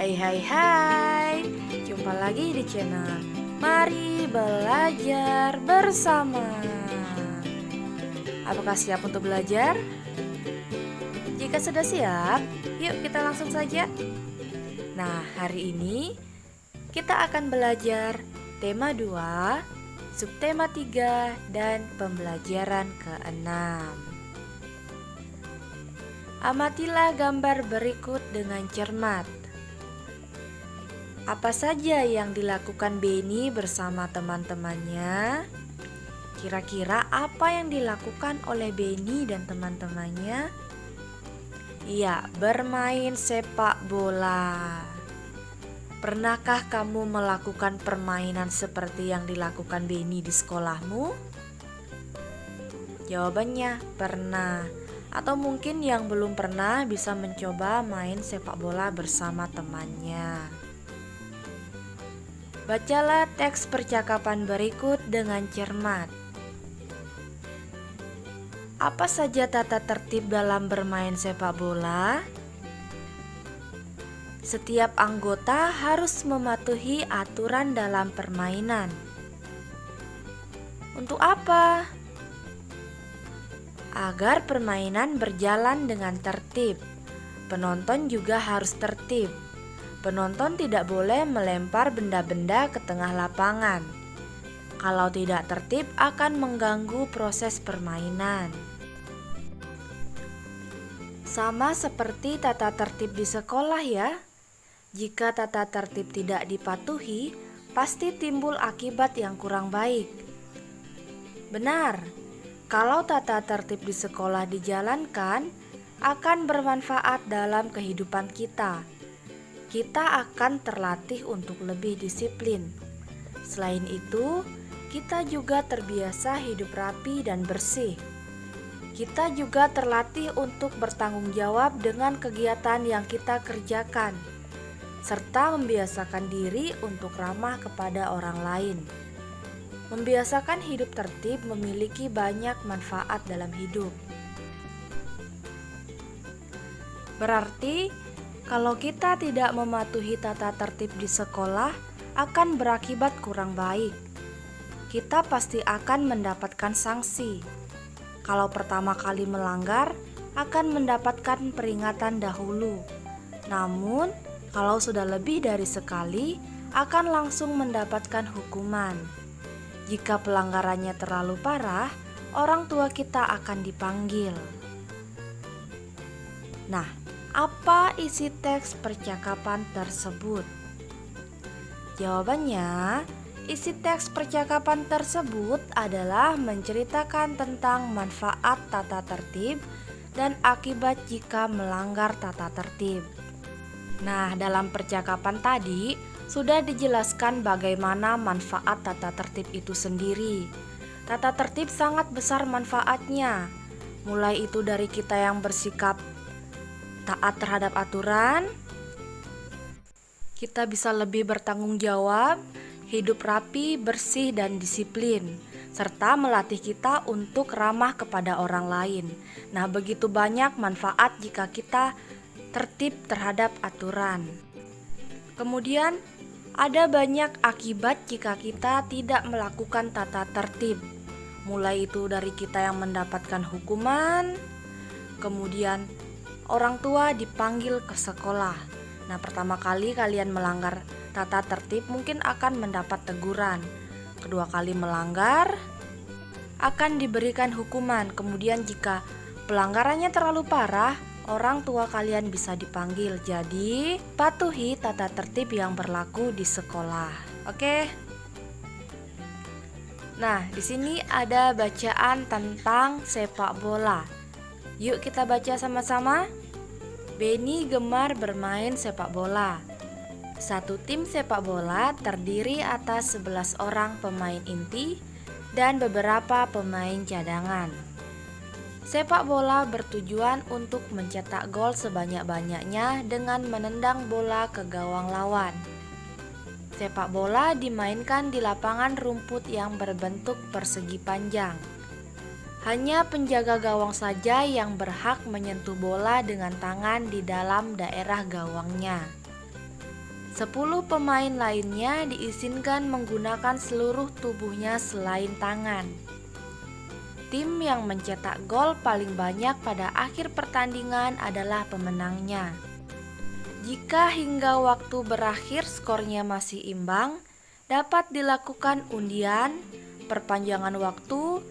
Hai, jumpa lagi di channel Mari Belajar Bersama. Apakah siap untuk belajar? Jika sudah siap, yuk kita langsung saja. Nah, hari ini kita akan belajar tema 2, subtema 3, dan pembelajaran ke-6. Amatilah gambar berikut dengan cermat. Apa saja yang dilakukan Benny bersama teman-temannya? Kira-kira apa yang dilakukan oleh Benny dan teman-temannya? Iya, bermain sepak bola. Pernahkah kamu melakukan permainan seperti yang dilakukan Benny di sekolahmu? Jawabannya pernah. Atau mungkin yang belum pernah bisa mencoba main sepak bola bersama temannya. Bacalah teks percakapan berikut dengan cermat. Apa saja tata tertib dalam bermain sepak bola? Setiap anggota harus mematuhi aturan dalam permainan. Untuk apa? Agar permainan berjalan dengan tertib. Penonton juga harus tertib. Penonton tidak boleh melempar benda-benda ke tengah lapangan. Kalau tidak tertib akan mengganggu proses permainan. Sama seperti tata tertib di sekolah ya. Jika tata tertib tidak dipatuhi, pasti timbul akibat yang kurang baik. Benar, kalau tata tertib di sekolah dijalankan, akan bermanfaat dalam kehidupan kita. Kita akan terlatih untuk lebih disiplin. Selain itu, kita juga terbiasa hidup rapi dan bersih. Kita juga terlatih untuk bertanggung jawab dengan kegiatan yang kita kerjakan, serta membiasakan diri untuk ramah kepada orang lain. Membiasakan hidup tertib memiliki banyak manfaat dalam hidup. Berarti, kalau kita tidak mematuhi tata tertib di sekolah, akan berakibat kurang baik. Kita pasti akan mendapatkan sanksi. Kalau pertama kali melanggar, akan mendapatkan peringatan dahulu. Namun, kalau sudah lebih dari sekali, akan langsung mendapatkan hukuman. Jika pelanggarannya terlalu parah, orang tua kita akan dipanggil. Nah, apa isi teks percakapan tersebut? Jawabannya, isi teks percakapan tersebut adalah menceritakan tentang manfaat tata tertib dan akibat jika melanggar tata tertib. Nah, dalam percakapan tadi sudah dijelaskan bagaimana manfaat tata tertib itu sendiri. Tata tertib sangat besar manfaatnya. Mulai itu dari kita yang bersikap taat terhadap aturan, kita bisa lebih bertanggung jawab, hidup rapi, bersih, dan disiplin, serta melatih kita untuk ramah kepada orang lain. Nah, begitu banyak manfaat jika kita tertib terhadap aturan. Kemudian, ada banyak akibat jika kita tidak melakukan tata tertib. Mulai itu dari kita yang mendapatkan hukuman, kemudian orang tua dipanggil ke sekolah. Nah, pertama kali kalian melanggar tata tertib mungkin akan mendapat teguran. Kedua kali melanggar akan diberikan hukuman. Kemudian jika pelanggarannya terlalu parah, orang tua kalian bisa dipanggil. Jadi, patuhi tata tertib yang berlaku di sekolah. Oke? Nah, di sini ada bacaan tentang sepak bola. Yuk kita baca sama-sama. Benny gemar bermain sepak bola. Satu tim sepak bola terdiri atas 11 orang pemain inti dan beberapa pemain cadangan. Sepak bola bertujuan untuk mencetak gol sebanyak-banyaknya dengan menendang bola ke gawang lawan. Sepak bola dimainkan di lapangan rumput yang berbentuk persegi panjang. Hanya penjaga gawang saja yang berhak menyentuh bola dengan tangan di dalam daerah gawangnya. 10 pemain lainnya diizinkan menggunakan seluruh tubuhnya selain tangan. Tim yang mencetak gol paling banyak pada akhir pertandingan adalah pemenangnya. Jika hingga waktu berakhir skornya masih imbang, dapat dilakukan undian, perpanjangan waktu,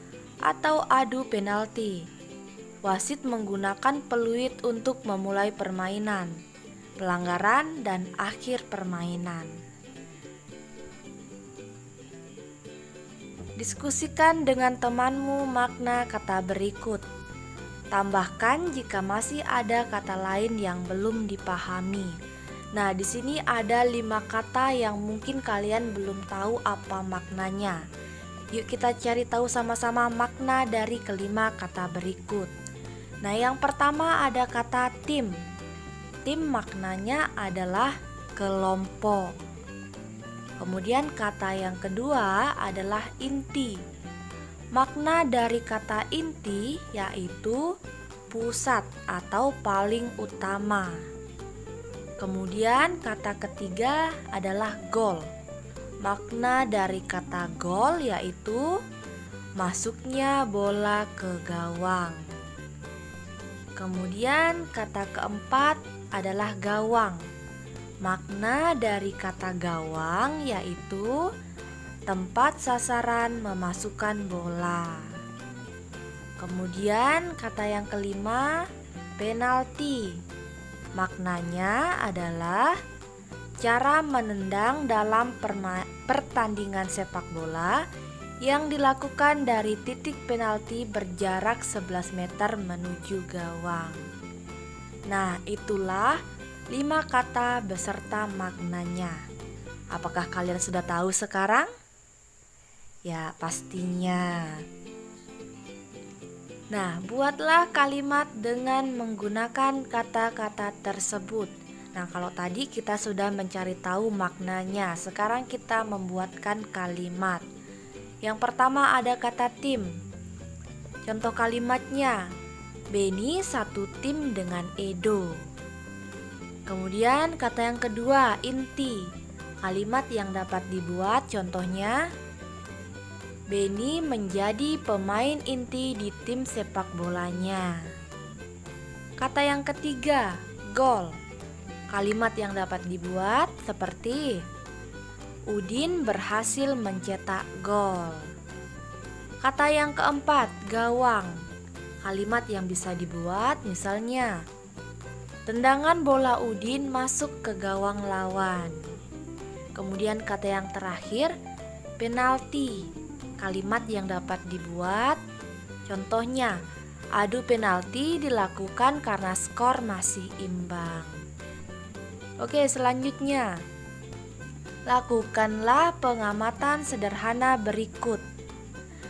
atau adu penalti. Wasit menggunakan peluit untuk memulai permainan, pelanggaran, dan akhir permainan. Diskusikan dengan temanmu makna kata berikut. Tambahkan jika masih ada kata lain yang belum dipahami. Nah, di sini ada 5 kata yang mungkin kalian belum tahu apa maknanya. Yuk kita cari tahu sama-sama makna dari kelima kata berikut. Nah, yang pertama ada kata tim. Tim maknanya adalah kelompok. Kemudian kata yang kedua adalah inti. Makna dari kata inti yaitu pusat atau paling utama. Kemudian kata ketiga adalah gol. Makna dari kata gol yaitu masuknya bola ke gawang. Kemudian kata keempat adalah gawang. Makna dari kata gawang yaitu tempat sasaran memasukkan bola. Kemudian kata yang kelima, penalti. Maknanya adalah cara menendang dalam pertandingan sepak bola yang dilakukan dari titik penalti berjarak 11 meter menuju gawang. Nah, itulah 5 kata beserta maknanya. Apakah kalian sudah tahu sekarang? Ya, pastinya. Nah, buatlah kalimat dengan menggunakan kata-kata tersebut. Nah, kalau tadi kita sudah mencari tahu maknanya, sekarang kita membuatkan kalimat. Yang pertama ada kata tim. Contoh kalimatnya, Beni satu tim dengan Edo. Kemudian kata yang kedua, inti. Kalimat yang dapat dibuat contohnya, Beni menjadi pemain inti di tim sepak bolanya. Kata yang ketiga, gol. Kalimat yang dapat dibuat seperti Udin berhasil mencetak gol. Kata yang keempat, gawang. Kalimat yang bisa dibuat misalnya, tendangan bola Udin masuk ke gawang lawan. Kemudian kata yang terakhir, penalti. Kalimat yang dapat dibuat contohnya, adu penalti dilakukan karena skor masih imbang. Oke, selanjutnya, lakukanlah pengamatan sederhana berikut.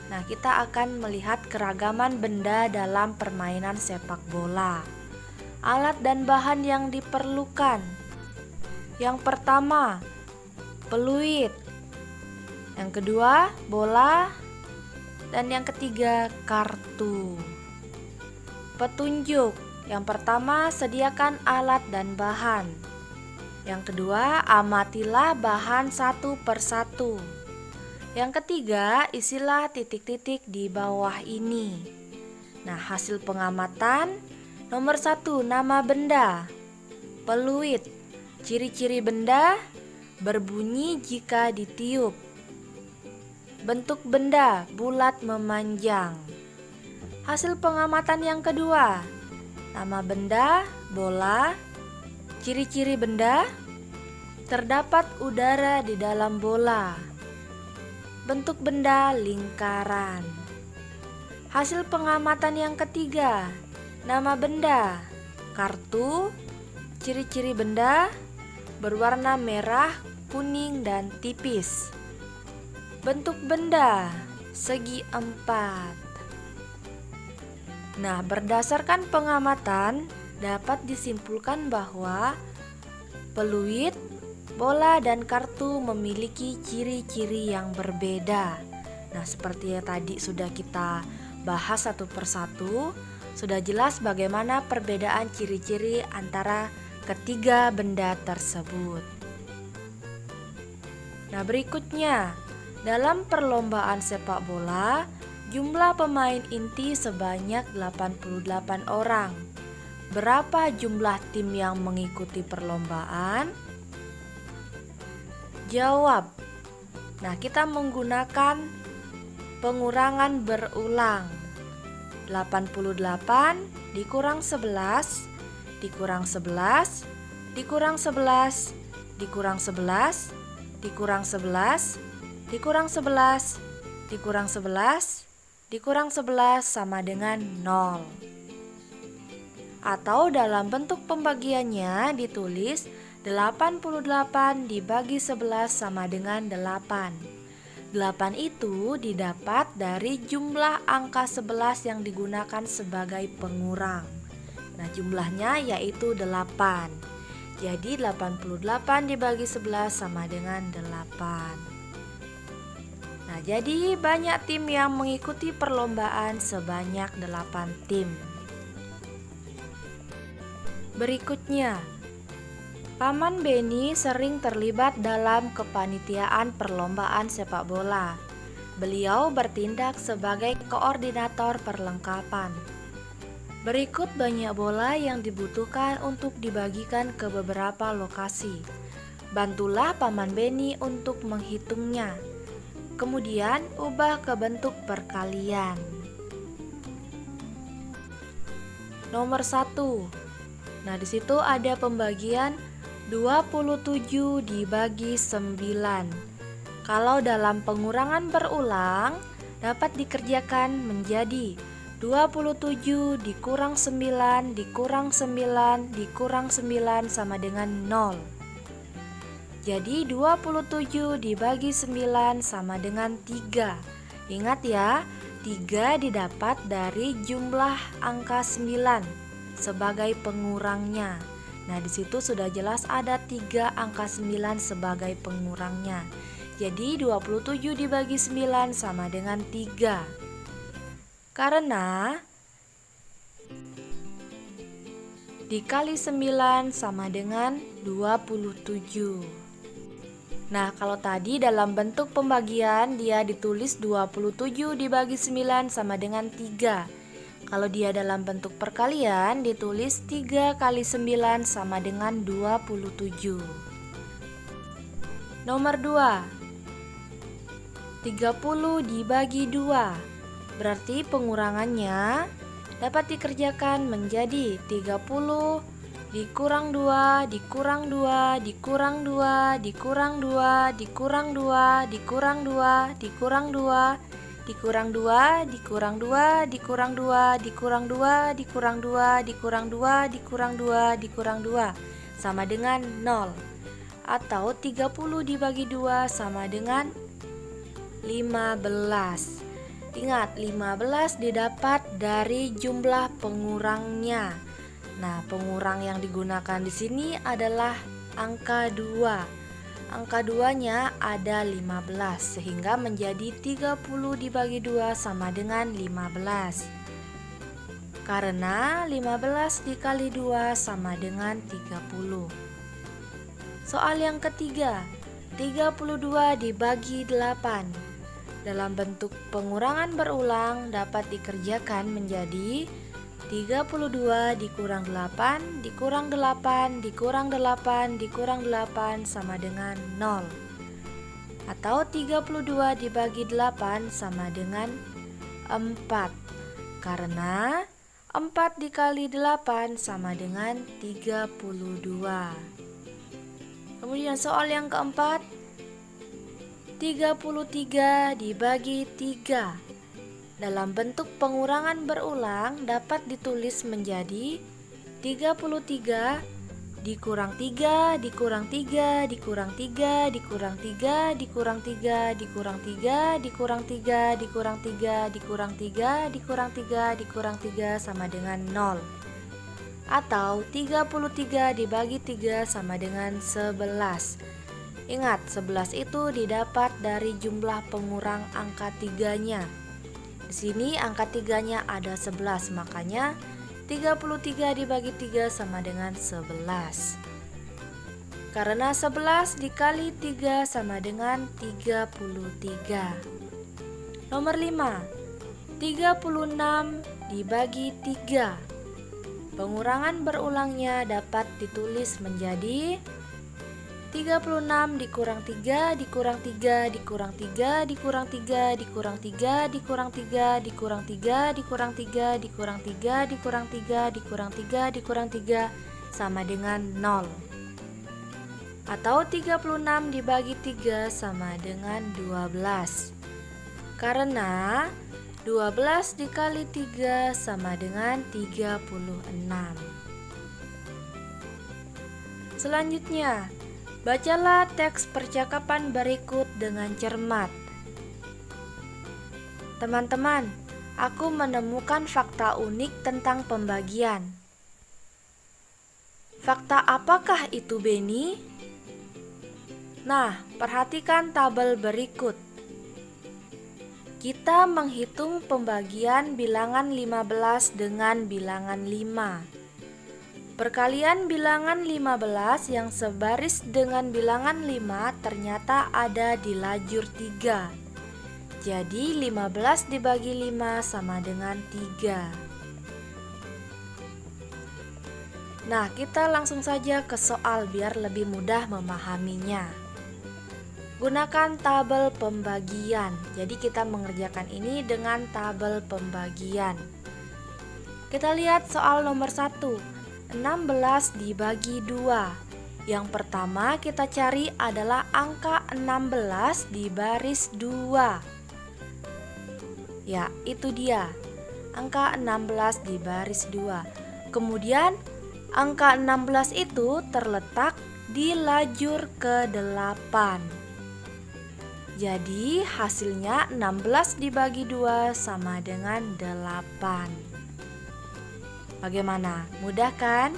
Nah, kita akan melihat keragaman benda dalam permainan sepak bola. Alat dan bahan yang diperlukan. Yang pertama, peluit. Yang kedua, bola. Dan yang ketiga, kartu. Petunjuk. Yang pertama, sediakan alat dan bahan. Yang kedua, amatilah bahan satu persatu. Yang ketiga, isilah titik-titik di bawah ini. Nah, hasil pengamatan. Nomor 1, nama benda. Peluit. Ciri-ciri benda, berbunyi jika ditiup. Bentuk benda, bulat memanjang. Hasil pengamatan yang kedua, nama benda, bola. Ciri-ciri benda, terdapat udara di dalam bola. Bentuk benda, lingkaran. Hasil pengamatan yang ketiga, nama benda, kartu. Ciri-ciri benda, berwarna merah, kuning, dan tipis. Bentuk benda, segi 4. Nah, berdasarkan pengamatan dapat disimpulkan bahwa peluit, bola, dan kartu memiliki ciri-ciri yang berbeda. Nah, seperti yang tadi sudah kita bahas satu persatu, sudah jelas bagaimana perbedaan ciri-ciri antara ketiga benda tersebut. Nah, berikutnya, dalam perlombaan sepak bola, jumlah pemain inti sebanyak 88 orang. Berapa jumlah tim yang mengikuti perlombaan? Jawab. Nah, kita menggunakan pengurangan berulang. 88 dikurang 11, dikurang 11, dikurang 11, dikurang 11, dikurang 11, dikurang 11, dikurang 11, dikurang 11 sama dengan 0. Atau dalam bentuk pembagiannya ditulis 88 dibagi 11 sama dengan 8. 8 itu didapat dari jumlah angka 11 yang digunakan sebagai pengurang. Nah, jumlahnya yaitu 8. Jadi 88 dibagi 11 sama dengan 8. Nah, jadi banyak tim yang mengikuti perlombaan sebanyak 8 tim. Berikutnya, Paman Beni sering terlibat dalam kepanitiaan perlombaan sepak bola. Beliau bertindak sebagai koordinator perlengkapan. Berikut banyak bola yang dibutuhkan untuk dibagikan ke beberapa lokasi. Bantulah Paman Beni untuk menghitungnya. Kemudian ubah ke bentuk perkalian. Nomor 1. Nah, di situ ada pembagian 27 dibagi 9. Kalau dalam pengurangan berulang dapat dikerjakan menjadi 27 dikurang 9 dikurang 9 dikurang 9 sama dengan 0. Jadi 27 dibagi 9 sama dengan 3. Ingat ya, 3 didapat dari jumlah angka 9 sebagai pengurangnya. Nah, di situ sudah jelas ada 3 angka 9 sebagai pengurangnya. Jadi 27 dibagi 9 sama dengan 3. Karena dikali 9 sama dengan 27. Nah, kalau tadi dalam bentuk pembagian dia ditulis 27 dibagi 9 sama dengan 3. Kalau dia dalam bentuk perkalian ditulis 3 kali 9 sama dengan 27. Nomor 2. 30 dibagi 2. Berarti pengurangannya dapat dikerjakan menjadi 30 dikurang 2 dikurang 2 dikurang 2 dikurang 2 dikurang 2 dikurang 2 dikurang 2 dikurang 2, dikurang 2, dikurang 2, dikurang 2, dikurang 2, dikurang 2, dikurang 2, dikurang 2 sama dengan 0. Atau 30 dibagi 2 sama dengan 15. Ingat, 15 didapat dari jumlah pengurangnya. Nah, pengurang yang digunakan di sini adalah angka 2. Angka 2-nya ada 15, sehingga menjadi 30 dibagi 2 sama dengan 15. Karena 15 dikali 2 sama dengan 30. Soal yang ketiga, 32 dibagi 8. Dalam bentuk pengurangan berulang dapat dikerjakan menjadi 32 dikurang 8 dikurang 8 dikurang 8 dikurang 8 sama dengan 0. Atau 32 dibagi 8 sama dengan 4. Karena 4 dikali 8 sama dengan 32. Kemudian soal yang keempat, 33 dibagi 3. Dalam bentuk pengurangan berulang dapat ditulis menjadi 33 dikurang 3 dikurang 3 dikurang 3 dikurang 3 dikurang 3 dikurang 3 dikurang 3 dikurang 3 dikurang 3 dikurang 3 dikurang 3 sama dengan 0. Atau 33 dibagi 3 sama dengan 11. Ingat, 11 itu didapat dari jumlah pengurang angka 3-nya. Di sini angka 3-nya ada 11, makanya 33 dibagi 3 sama dengan 11. Karena 11 dikali 3 sama dengan 33. Nomor 5. 36 dibagi 3. Pengurangan berulangnya dapat ditulis menjadi 36 dikurang 3 dikurang 3 dikurang 3 dikurang 3 dikurang 3 dikurang 3 dikurang 3 dikurang 3 dikurang 3 dikurang 3 dikurang 3 dikurang 3 sama dengan 0. Atau 36 dibagi 3 sama dengan 12. Karena 12 dikali 3 sama dengan 36. Selanjutnya, bacalah teks percakapan berikut dengan cermat. Teman-teman, aku menemukan fakta unik tentang pembagian. Fakta apakah itu, Beni? Nah, perhatikan tabel berikut. Kita menghitung pembagian bilangan 15 dengan bilangan 5. Perkalian bilangan 15 yang sebaris dengan bilangan 5 ternyata ada di lajur 3. Jadi 15 dibagi 5 sama dengan 3. Nah, kita langsung saja ke soal biar lebih mudah memahaminya. Gunakan tabel pembagian. Jadi kita mengerjakan ini dengan tabel pembagian. Kita lihat soal nomor 1. 16 dibagi 2. Yang pertama kita cari adalah angka 16 di baris 2. Ya, itu dia. Angka 16 di baris 2. Kemudian angka 16 itu terletak di lajur ke-8. Jadi hasilnya 16 dibagi 2 sama dengan 8. Bagaimana? Mudah kan?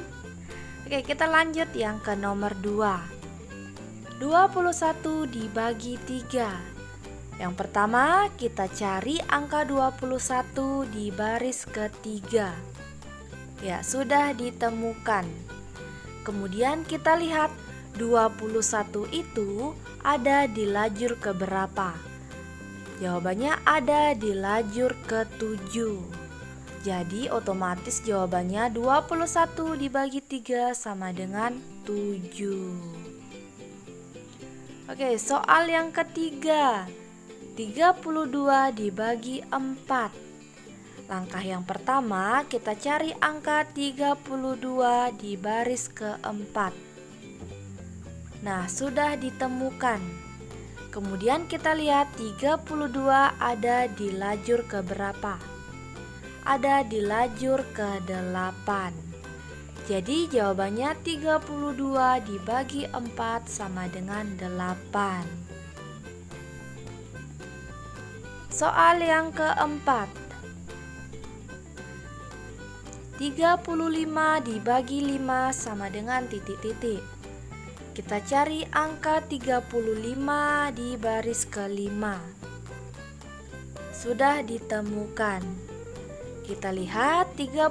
Oke, kita lanjut yang ke nomor 2. 21 dibagi 3. Yang pertama kita cari angka 21 di baris ke-3. Ya, sudah ditemukan. Kemudian kita lihat 21 itu ada di lajur keberapa? Jawabannya ada di lajur ke-7. Jadi otomatis jawabannya 21 dibagi 3 sama dengan 7. Oke, soal yang ketiga. 32 dibagi 4. Langkah yang pertama kita cari angka 32 di baris ke-4. Nah, sudah ditemukan. Kemudian kita lihat 32 ada di lajur keberapa? Ada di lajur ke-8. Jadi jawabannya 32 dibagi 4 sama dengan 8. Soal yang keempat. 35 dibagi 5 sama dengan titik-titik. Kita cari angka 35 di baris ke-5. Sudah ditemukan. Kita lihat 35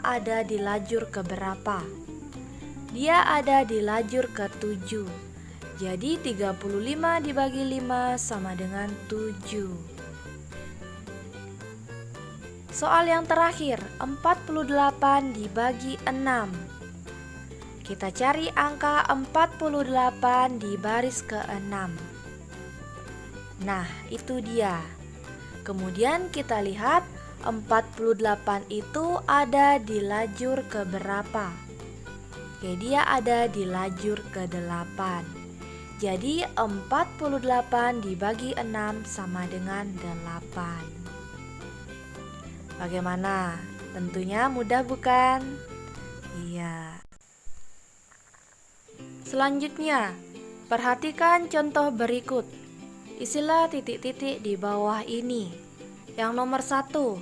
ada di lajur keberapa? Dia ada di lajur ke-7. Jadi 35 dibagi 5 sama dengan 7. Soal yang terakhir, 48 dibagi 6. Kita cari angka 48 di baris ke-6. Nah, itu dia. Kemudian kita lihat 48 itu ada di lajur keberapa? Oke, dia ada di lajur ke-8. Jadi 48 dibagi 6 sama dengan 8. Bagaimana? Tentunya mudah bukan? Iya. Selanjutnya, perhatikan contoh berikut. Isilah titik-titik di bawah ini. Yang nomor 1.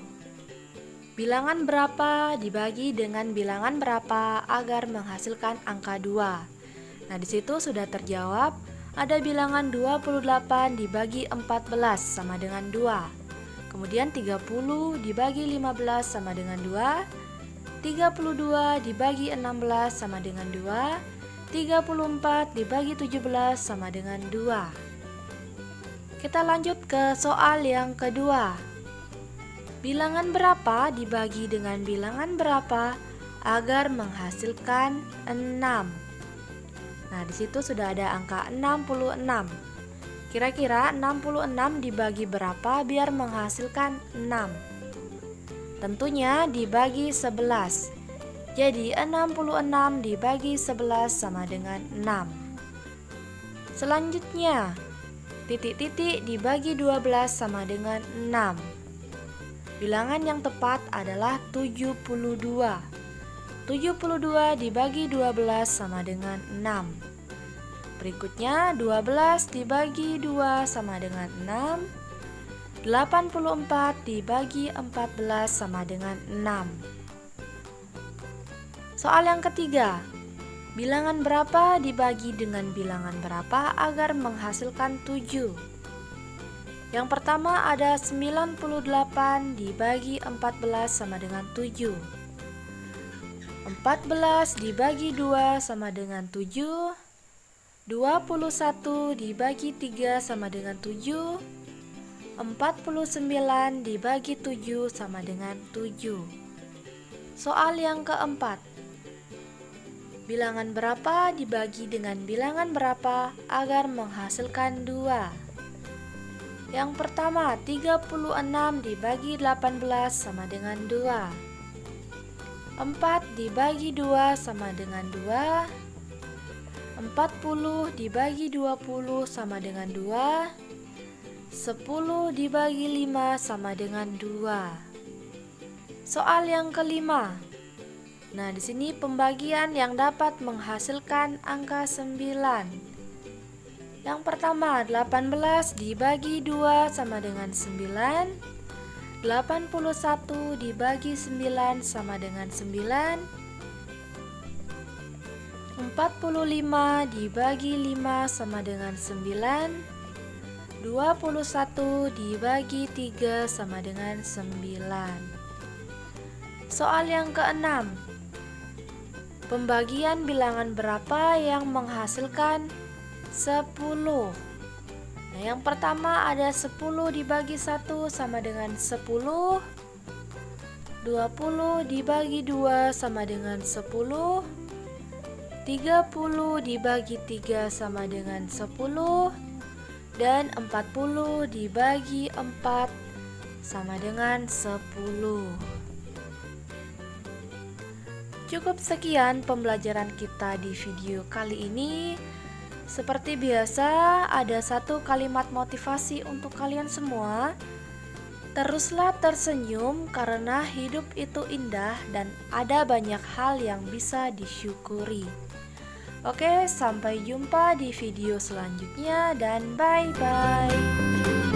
Bilangan berapa dibagi dengan bilangan berapa agar menghasilkan angka 2. Nah, di situ sudah terjawab. Ada bilangan 28 dibagi 14 sama dengan 2. Kemudian 30 dibagi 15 sama dengan 2. 32 dibagi 16 sama dengan 2. 34 dibagi 17 sama dengan 2. Kita lanjut ke soal yang kedua. Bilangan berapa dibagi dengan bilangan berapa agar menghasilkan 6? Nah, di situ sudah ada angka 66. Kira-kira 66 dibagi berapa biar menghasilkan 6? Tentunya dibagi 11. Jadi 66 dibagi 11 sama dengan 6. Selanjutnya, titik-titik dibagi 12 sama dengan 6. Bilangan yang tepat adalah 72. 72 dibagi 12 sama dengan 6. Berikutnya 12 dibagi 2 sama dengan 6. 84 dibagi 14 sama dengan 6. Soal yang ketiga. Bilangan berapa dibagi dengan bilangan berapa agar menghasilkan 7? Yang pertama ada 98 dibagi 14 sama dengan 7. 14 dibagi 2 sama dengan 7. 21 dibagi 3 sama dengan 7. 49 dibagi 7 sama dengan 7. Soal yang keempat. Bilangan berapa dibagi dengan bilangan berapa agar menghasilkan 2? Yang pertama, 36 dibagi 18 sama dengan 2. 4 dibagi 2 sama dengan 2. 40 dibagi 20 sama dengan 2. 10 dibagi 5 sama dengan 2. Soal yang kelima. Nah, di sini pembagian yang dapat menghasilkan angka 9. Yang pertama, 18 dibagi 2 sama dengan 9. 81 dibagi 9 sama dengan 9. 45 dibagi 5 sama dengan 9. 21 dibagi 3 sama dengan 9. Soal yang keenam. Pembagian bilangan berapa yang menghasilkan 10? Nah, yang pertama ada 10 dibagi 1 sama dengan 10. 20 dibagi 2 sama dengan 10. 30 dibagi 3 sama dengan 10. Dan 40 dibagi 4 sama dengan 10. Cukup sekian pembelajaran kita di video kali ini. Seperti biasa, ada satu kalimat motivasi untuk kalian semua. Teruslah tersenyum karena hidup itu indah dan ada banyak hal yang bisa disyukuri. Oke, sampai jumpa di video selanjutnya dan bye-bye.